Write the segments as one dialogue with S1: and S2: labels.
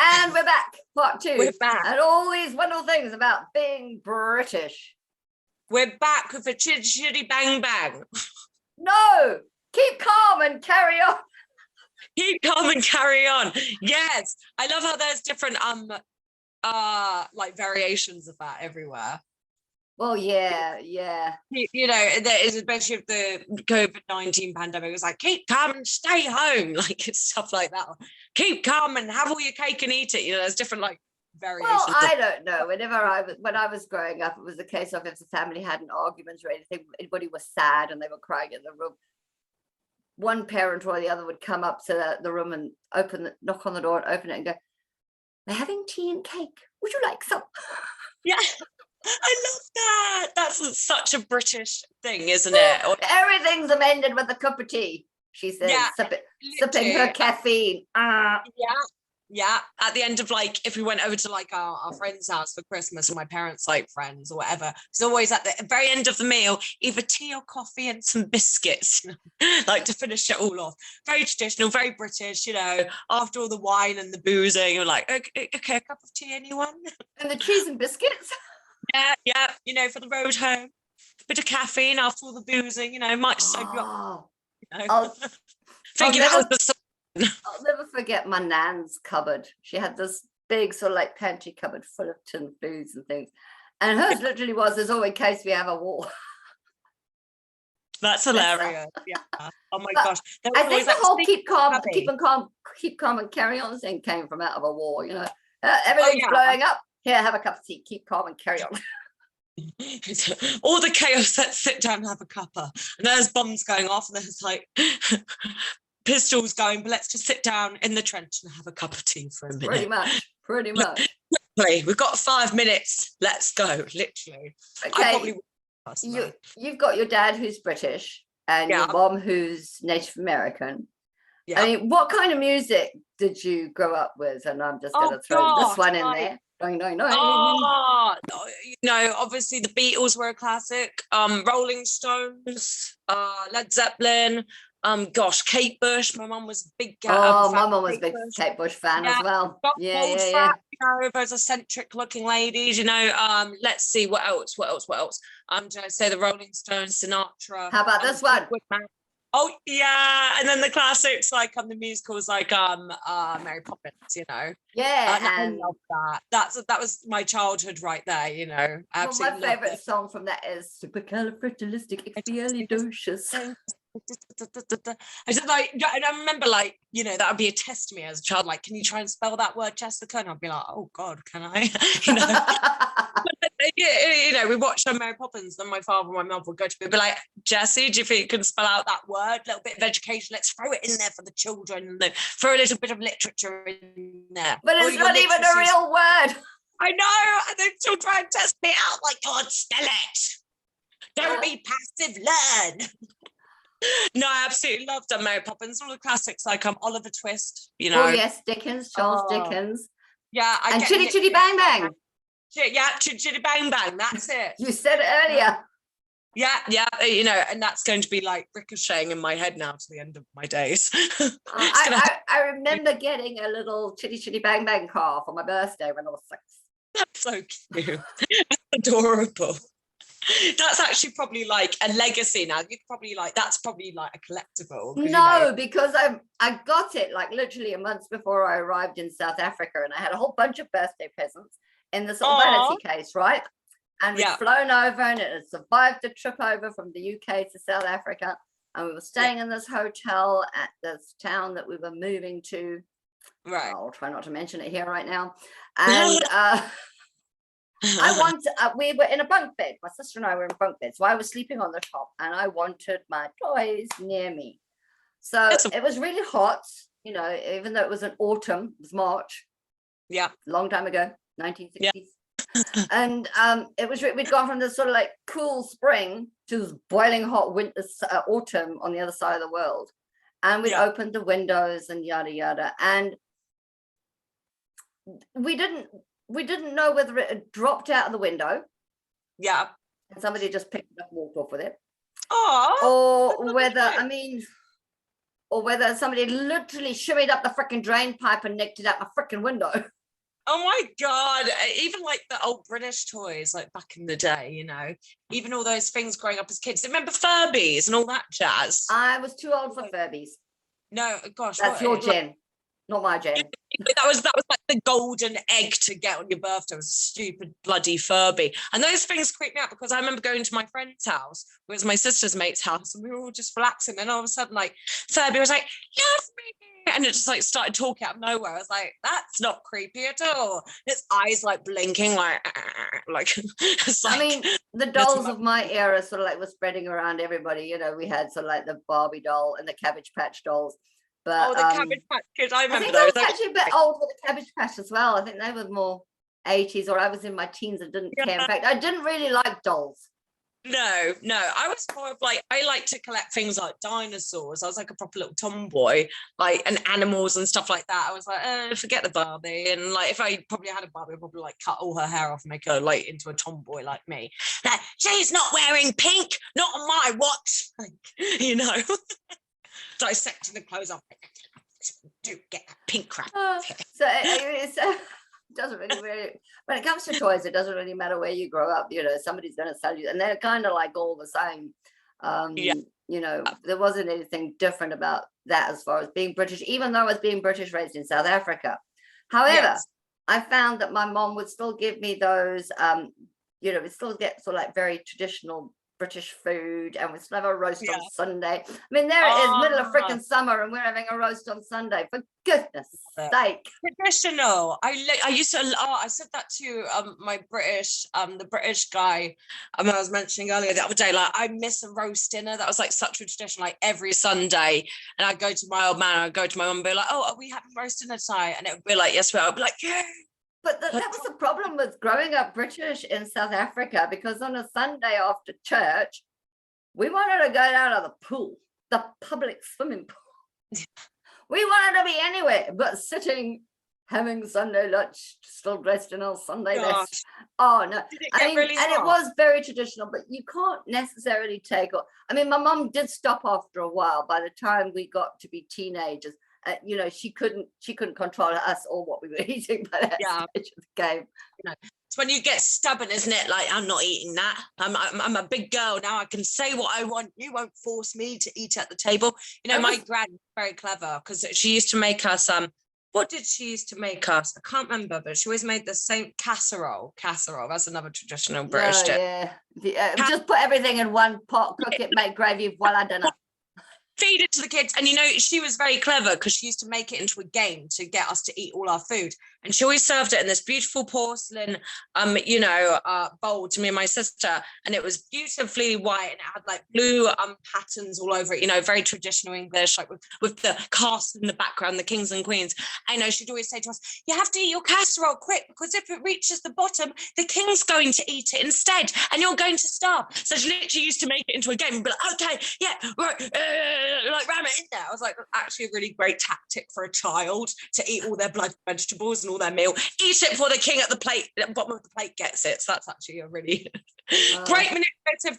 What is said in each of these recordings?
S1: And we're back, part 2.
S2: We're back.
S1: And all these wonderful things about being British.
S2: We're back with a chitty chitty bang bang.
S1: No, keep calm and carry on.
S2: Keep calm and carry on. Yes, I love how there's different like variations of that everywhere.
S1: Well, yeah.
S2: You know, there is, especially with the COVID-19 pandemic, it's like, keep calm and stay home, like it's stuff like that. Keep calm and have all your cake and eat it. You know, there's different like variations.
S1: Well, I don't know. When I was growing up, it was a case of if the family had an argument or anything, anybody was sad and they were crying in the room, one parent or the other would come up to the room and knock on the door and open it and go, "We're having tea and cake. Would you like some?"
S2: Yeah. I love that. That's such a British thing, isn't it?
S1: Everything's amended with a cup of tea, she says,
S2: yeah,
S1: sipping her caffeine.
S2: Yeah. At the end of like, if we went over to like our friend's house for Christmas, or my parents' like friends or whatever, it's always at the very end of the meal, either tea or coffee and some biscuits, like to finish it all off. Very traditional, very British, you know, after all the wine and the boozing, you're like, okay, a cup of tea, anyone?
S1: And the cheese and biscuits?
S2: Yeah, you know, for the road home. A bit of caffeine after all the boozing, you know, might soak you up. You know.
S1: I'll never forget my nan's cupboard. She had this big sort of like pantry cupboard full of tin foods and things. And hers literally was, "There's always in case we have a war."
S2: That's hilarious. Yeah. Oh my gosh.
S1: I think the whole keep calm and carry on thing came from out of a war, you know. Everything's blowing up. Here, have a cup of tea, keep calm and carry on.
S2: All the chaos, let's sit down and have a cuppa. And there's bombs going off and there's like pistols going, but let's just sit down in the trench and have a cup of tea for a minute.
S1: Pretty much.
S2: We've got 5 minutes. Let's go, literally.
S1: Okay. You've got your dad who's British and your mom who's Native American. Yeah. I mean, what kind of music did you grow up with? And I'm just going to throw this one in there. No.
S2: You know, obviously the Beatles were a classic. Rolling Stones, Led Zeppelin. Kate Bush. My mum was a big.
S1: My mum was a big Kate Bush fan as well.
S2: Yeah. You know, those eccentric looking ladies. You know, let's see what else. Did I say the Rolling Stones, Sinatra?
S1: How about this one?
S2: Oh yeah, and then the classics like the musicals like Mary Poppins, you know.
S1: Yeah,
S2: I love that. That was my childhood right there, you know. Absolutely.
S1: Well, my favorite song from that is Supercalifragilisticexpialidocious.
S2: I just like, and I remember like, you know, that would be a test to me as a child. Like, can you try and spell that word, Jessica? And I'd be like, oh God, can I? You know. You know, we watched Mary Poppins, then my father and my mum would go to me and be like, Jessie, do you think you can spell out that word? A little bit of education, let's throw it in there for the children, and then throw a little bit of literature in there.
S1: But it's not even a real word.
S2: I know, and they still try and test me out, like, God, spell it. Don't be passive, learn. No, I absolutely loved Mary Poppins, all the classics like Oliver Twist, you know.
S1: Oh yes, Dickens, Charles Dickens.
S2: Yeah,
S1: and Chitty Chitty Bang Bang.
S2: Yeah, Chitty Chitty Bang Bang, that's it.
S1: You said it earlier.
S2: Yeah, you know, and that's going to be like ricocheting in my head now to the end of my days.
S1: I remember getting a little Chitty Chitty Bang Bang car for my birthday when I was 6.
S2: That's so cute. That's adorable. That's actually probably like a legacy now. You probably like, that's probably like a collectible.
S1: No, you know, because I got it like literally a month before I arrived in South Africa, and I had a whole bunch of birthday presents in this little vanity case, right? And we'd flown over, and it had survived the trip over from the UK to South Africa, and we were staying in this hotel at this town that we were moving to.
S2: Right.
S1: I'll try not to mention it here right now. And we were in a bunk bed. My sister and I were in bunk bed, so I was sleeping on the top, and I wanted my toys near me. So it was really hot, you know, even though it was an autumn, it was March.
S2: Yeah,
S1: long time ago, 1960s. Yeah. And it was, we'd gone from this sort of like cool spring to this boiling hot winter, autumn on the other side of the world, and we'd opened the windows and yada yada, and we didn't know whether it had dropped out of the window. Yeah. And somebody just picked it up and walked off with it.
S2: Oh.
S1: Or whether, I mean, or whether somebody literally shimmied up the freaking drain pipe and nicked it out my freaking window.
S2: Oh my God. Even like the old British toys, like back in the day, you know, even all those things growing up as kids. Remember Furbies and all that jazz?
S1: I was too old for Furbies.
S2: No, gosh.
S1: That's your gen, not my gen.
S2: That was like the golden egg to get on your birthday, was a stupid bloody Furby. And those things creep me out because I remember going to my friend's house, it was my sister's mate's house, and we were all just relaxing. And all of a sudden, like, Furby was like, love me. And it just like started talking out of nowhere. I was like, that's not creepy at all. Its eyes like blinking, like it's like,
S1: I mean, the dolls of my era sort of like were spreading around everybody. You know, we had sort of like the Barbie doll and the Cabbage Patch dolls. But
S2: the Cabbage Patch Kids, I remember
S1: think
S2: those.
S1: I was actually a bit old with the Cabbage Patch as well. I think they were more 80s, or I was in my teens and didn't care. In fact, I didn't really like dolls.
S2: No, I was more of like, I like to collect things like dinosaurs. I was like a proper little tomboy, like, and animals and stuff like that. I was like, forget the Barbie. And like, if I probably had a Barbie, I'd probably like cut all her hair off and make her like into a tomboy like me. Like, she's not wearing pink, not on my watch. Like, you know, dissecting the clothes off. Do get that pink crap.
S1: So it doesn't really, when it comes to toys, it doesn't really matter where you grow up. You know, somebody's going to sell you, and they're kind of like all the same. You know, there wasn't anything different about that as far as being British, even though I was being British raised in South Africa. However, I found that my mom would still give me those, you know, we still get sort of like very traditional British food, and we still have a roast on Sunday. I mean, there it is, middle of freaking summer, and we're having a roast on Sunday. For goodness sake,
S2: traditional. I used to. I said that to my British, the British guy I was mentioning earlier the other day. Like, I miss a roast dinner. That was like such a tradition. Like every Sunday, and I'd go to my old man, I'd go to my mum, and be like, "Oh, are we having roast dinner tonight?" And it would be like, "Yes, we are." I'd be like, "Yeah."
S1: But that was the problem with growing up British in South Africa, because on a Sunday after church, we wanted to go down to the pool, the public swimming pool. We wanted to be anywhere but sitting, having Sunday lunch, still dressed in our Sunday best. Oh, no. I mean, and it was very traditional, but you can't necessarily take, I mean, my mom did stop after a while. By the time we got to be teenagers, you know, she couldn't control us or what we were eating by that stage of the game.
S2: You know, it's when you get stubborn, isn't it? Like, I'm not eating that. I'm a big girl now. I can say what I want. You won't force me to eat at the table. You know, my gran was very clever because she used to make us what did she used to make us? I can't remember, but she always made the same casserole. That's another traditional British dish.
S1: Just put everything in one pot, cook it, make gravy, voila, dinner.
S2: Feed it to the kids. And you know, she was very clever because she used to make it into a game to get us to eat all our food. And she always served it in this beautiful porcelain bowl to me and my sister, and it was beautifully white, and it had like blue patterns all over it, you know, very traditional English, like with the cast in the background, the kings and queens. I know she'd always say to us, you have to eat your casserole quick, because if it reaches the bottom, the king's going to eat it instead and you're going to starve. So she literally used to make it into a game and be like, okay, yeah, right, like ram it in there. I was like, actually a really great tactic for a child to eat all their blood vegetables and all their meal, eat it before the king at the bottom of the plate gets it. So that's actually a really great manipulative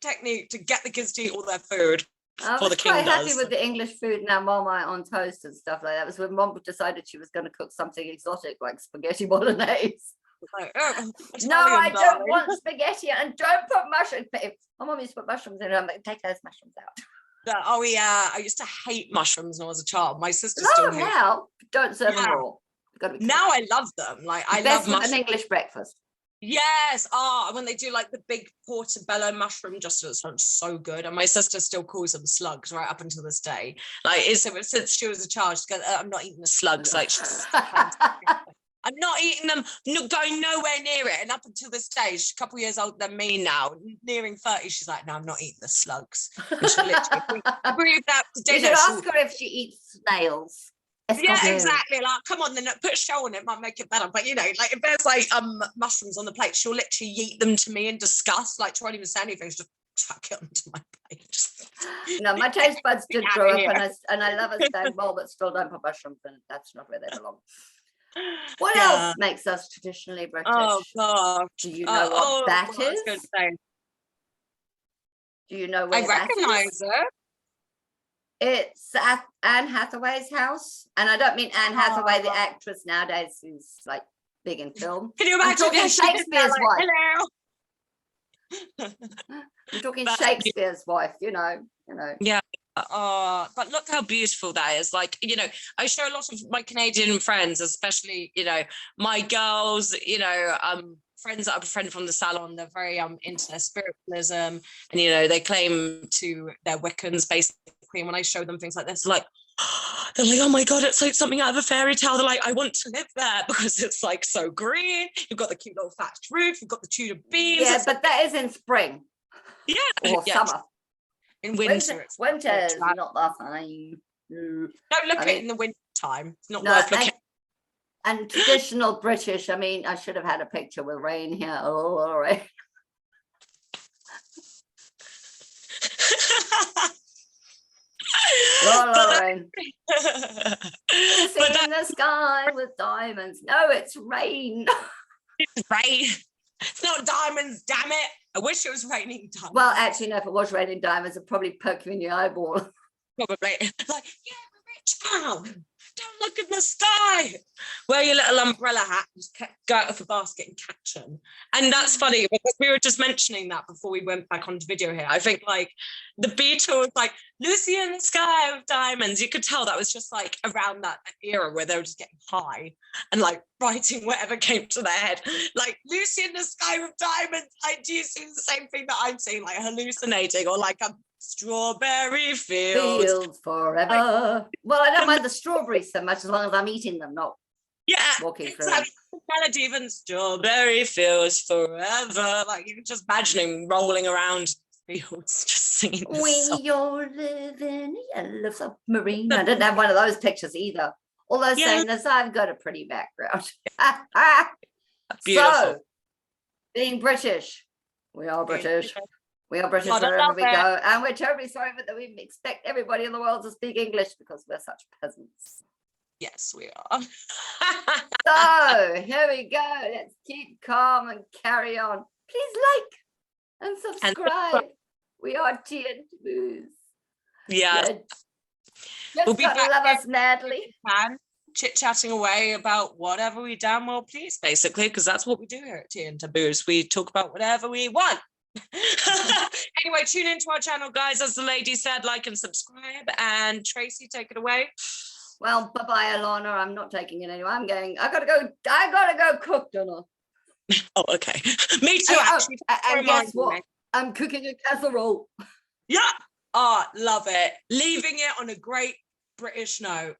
S2: technique to get the kids to eat all their food.
S1: I was quite happy with the English food now, Marmite on toast and stuff like that. It was when Mom decided she was going to cook something exotic like spaghetti bolognese.
S2: Like,
S1: no, I don't want spaghetti, and don't put mushrooms. My mom used to put mushrooms in it. I'm like, take those mushrooms out.
S2: Oh yeah, I used to hate mushrooms when I was a child. My sister
S1: still now don't serve them raw.
S2: Now I love them. Like, I love mushrooms.
S1: An English breakfast.
S2: Yes. When they do like the big portobello mushroom, just it sounds so good. And my sister still calls them slugs right up until this day. Like, since she was a child, she goes, I'm not eating the slugs. Like, I'm not eating them, going nowhere near it. And up until this day, she's a couple of years older than me now, nearing 30, she's like, no, I'm not eating the slugs. And she'll literally breathe out to dinner.
S1: You should ask her if she eats snails.
S2: Yeah, exactly. Like, come on, then put a show on it, might make it better. But you know, like if there's like mushrooms on the plate, she'll literally yeet them to me in disgust. Like, she won't even say anything, she'll just chuck it onto my plate.
S1: No, my taste buds did grow up, and I love a stone bowl, but still don't put mushrooms in it. That's not where they belong. What else makes us traditionally British?
S2: Oh God!
S1: Do you know what that is? Do you know where
S2: I recognise it.
S1: It's at Anne Hathaway's house, and I don't mean Anne Hathaway, the actress nowadays, who's like big in film.
S2: Can you imagine?
S1: I'm talking Shakespeare's wife.
S2: Hello.
S1: I'm talking Shakespeare's wife. You know.
S2: Yeah. But look how beautiful that is. Like, you know, I show a lot of my Canadian friends, especially, you know, my girls, you know, friends that I've befriended from the salon. They're very into their spiritualism, and you know, they claim to their Wiccans basically. And when I show them things like this, like they're like, oh my god, it's like something out of a fairy tale. They're like, I want to live there because it's like so green. You've got the cute little thatched roof. You've got the Tudor beams.
S1: Yeah, but that is in spring.
S2: Yeah,
S1: or summer.
S2: In winter,
S1: winter is not that fine.
S2: Don't look at it in the winter time. It's not worth looking.
S1: And traditional British, I mean, I should have had a picture with rain here. Oh, all right. Rain. Kissing in the sky with diamonds. No, it's rain.
S2: It's rain. It's not diamonds, damn it. I wish it was raining diamonds.
S1: Well, actually, no, if it was raining diamonds, it'd probably poke you in the eyeball.
S2: Probably. Like, yeah, we're rich now. Don't look in the sky. Wear your little umbrella hat, just go out of the basket and catch them. And that's funny because we were just mentioning that before we went back onto video here. I think like the Beatles, like Lucy in the Sky with Diamonds, you could tell that was just like around that era where they were just getting high and like writing whatever came to their head. Like Lucy in the Sky with Diamonds, I do see the same thing that I'm seeing, like hallucinating or like a strawberry fields
S1: forever. Well, I don't mind the strawberries so much as long as I'm eating them, not walking through them.
S2: Melody, even strawberry fields forever. Like you're just imagining rolling around fields, just singing.
S1: We all live in a yellow submarine. I didn't have one of those pictures either. Although saying this, I've got a pretty background.
S2: Beautiful.
S1: So, being British, we are British. We are British wherever we go, and we're terribly sorry that we expect everybody in the world to speak English because we're such peasants.
S2: Yes, we are.
S1: So here we go. Let's keep calm and carry on. Please like and subscribe. We are Tea and Taboos.
S2: Yeah.
S1: We'll be back. Love us madly.
S2: Chit-chatting away about whatever we damn well please, basically, because that's what we do here at Tea and Taboos. We talk about whatever we want. Anyway, tune into our channel, guys. As the lady said, like and subscribe. And Tracy, take it away.
S1: Well, bye-bye, Alana. I'm not taking it anyway. I gotta go cook dinner.
S2: Oh, okay. Me too, actually.
S1: And guess what? I'm cooking a casserole.
S2: Yeah. Love it. Leaving it on a great British note.